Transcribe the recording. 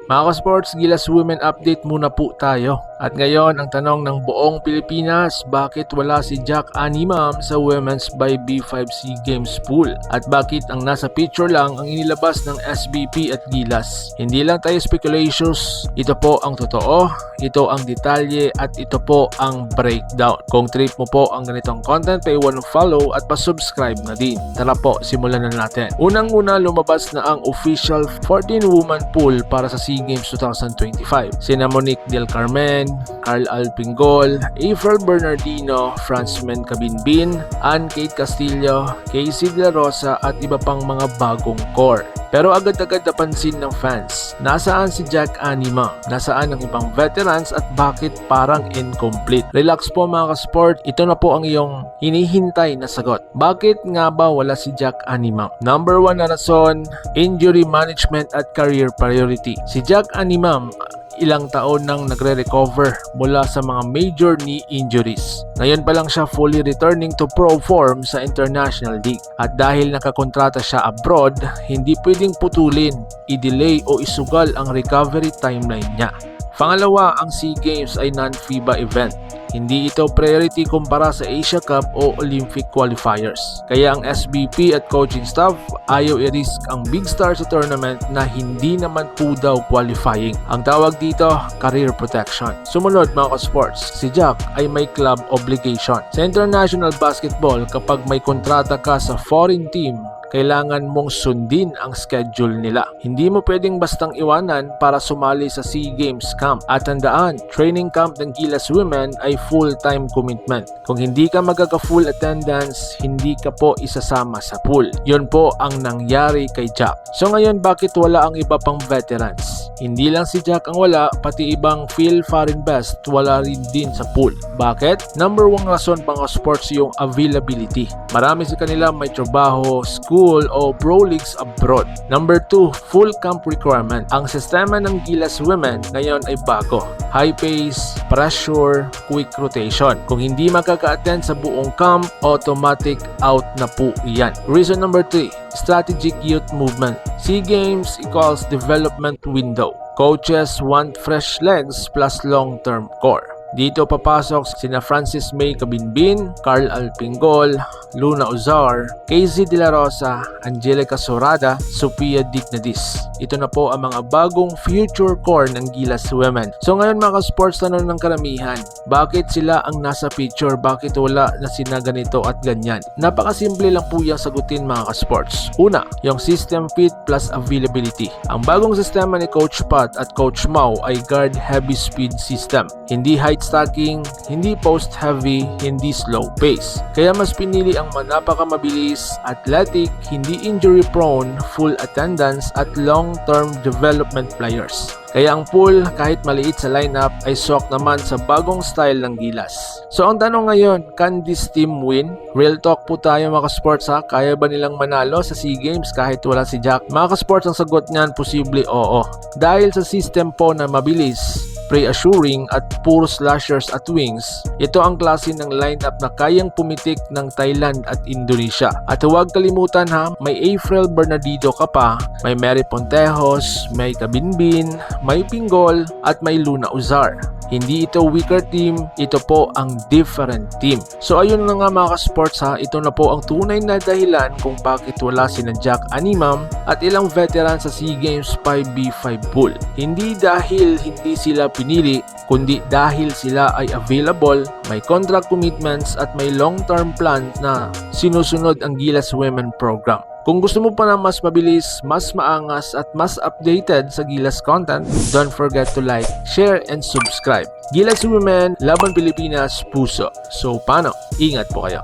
Mga ka-sports, Gilas Women update muna po tayo. At ngayon, ang tanong ng buong Pilipinas, bakit wala si Jack Animam sa Women's by B5 SEA Games pool? At bakit ang nasa picture lang ang inilabas ng SBP at Gilas? Hindi lang tayo speculations, ito po ang totoo, ito ang detalye at ito po ang breakdown. Kung trip mo po ang ganitong content, paiwan ng follow at pa-subscribe na din. Tara po, simulan na natin. Unang-una, lumabas na ang official 14-woman pool para sa SEA Games 2025. Sina Monique Del Carmen, Carl Alpingol, April Bernardino, Francmen Cabinbin, Ann-Kate Castillo, Casey De La Rosa at iba pang mga bagong core. Pero agad-agad napansin ng fans, nasaan si Jack Anima? Nasaan ang ibang veterans at bakit parang incomplete? Relax po mga ka-sport, ito na po ang iyong hinihintay na sagot. Bakit nga ba wala si Jack Anima? Number 1 na rason, injury management at career priority. Si Jack Animam ilang taon nang nagre-recover mula sa mga major knee injuries. Ngayon pa lang siya fully returning to pro form sa International League. At dahil nakakontrata siya abroad, hindi pwedeng putulin, i-delay o isugal ang recovery timeline niya. Pangalawa, ang SEA Games ay non-FIBA event. Hindi ito priority kumpara sa Asia Cup o Olympic qualifiers. Kaya ang SBP at coaching staff ayaw i-risk ang big star sa tournament na hindi naman po daw qualifying. Ang tawag dito, career protection. Sumunod mga ka-sports, si Jack ay may club obligation. Sa international basketball, kapag may kontrata ka sa foreign team, kailangan mong sundin ang schedule nila. Hindi mo pwedeng bastang iwanan para sumali sa SEA Games camp. At tandaan, training camp ng Gilas Women ay full-time commitment. Kung hindi ka magkaka-full attendance, hindi ka po isasama sa pool. Yun po ang nangyari kay Jack. So ngayon, bakit wala ang iba pang veterans? Hindi lang si Jack ang wala, pati ibang Phil Farinbest wala rin din sa pool. Bakit? Number 1 rason pang sports yung availability. Marami sa kanila may trabaho, school, o pro leagues abroad. Number 2, full camp requirement. Ang sistema ng Gilas Women ngayon ay bago. High pace, pressure, quick rotation. Kung hindi makaka-attend sa buong camp, automatic out na po iyan. Reason number 3, strategic youth movement. SEA Games equals development window. Coaches want fresh legs plus long-term core. Dito papasok sina Francis May Cabinbin, Carl Alpingol, Luna Uzar, Casey De La Rosa, Angelica Sorada, Sophia Dignadis. Ito na po ang mga bagong future core ng Gilas Women. So ngayon mga ka-sports, tanong ng karamihan, bakit sila ang nasa picture? Bakit wala na sina ganito at ganyan? Napakasimple lang po yung sagutin mga ka-sports. Una, yung system fit plus availability. Ang bagong sistema ni Coach Pat at Coach Mau ay guard heavy speed system. Hindi height stacking, hindi post heavy, hindi slow pace. Kaya mas pinili ang napakamabilis, athletic, hindi injury prone, full attendance at long-term development players. Kaya ang pool, kahit maliit sa lineup, ay swak naman sa bagong style ng Gilas. So ang tanong ngayon, can this team win? Real talk po tayo mga ka-sports ha, kaya ba nilang manalo sa SEA Games kahit wala si Jack? Mga ka-sports, ang sagot niyan, posible oo. Dahil sa system po na mabilis, pre-assuring at puro slashers at wings, ito ang klase ng lineup na kayang pumitik ng Thailand at Indonesia. At huwag kalimutan ha, may April Bernardino ka pa, may Mary Pontejos, may Cabinbin, may Pingol at may Luna Uzar. Hindi ito weaker team, ito po ang different team. So ayun na nga mga ka-sports ha, ito na po ang tunay na dahilan kung bakit wala sina Jack Animam at ilang veteran sa SEA Games 5B5 pool. Hindi dahil hindi sila pinili, kundi dahil sila ay available, may contract commitments at may long-term plan na sinusunod ang Gilas Women Program. Kung gusto mo pa ng mas mabilis, mas maangas at mas updated sa Gilas content, don't forget to like, share, and subscribe. Gilas Women, Laban Pilipinas, Puso. So paano? Ingat po kayo.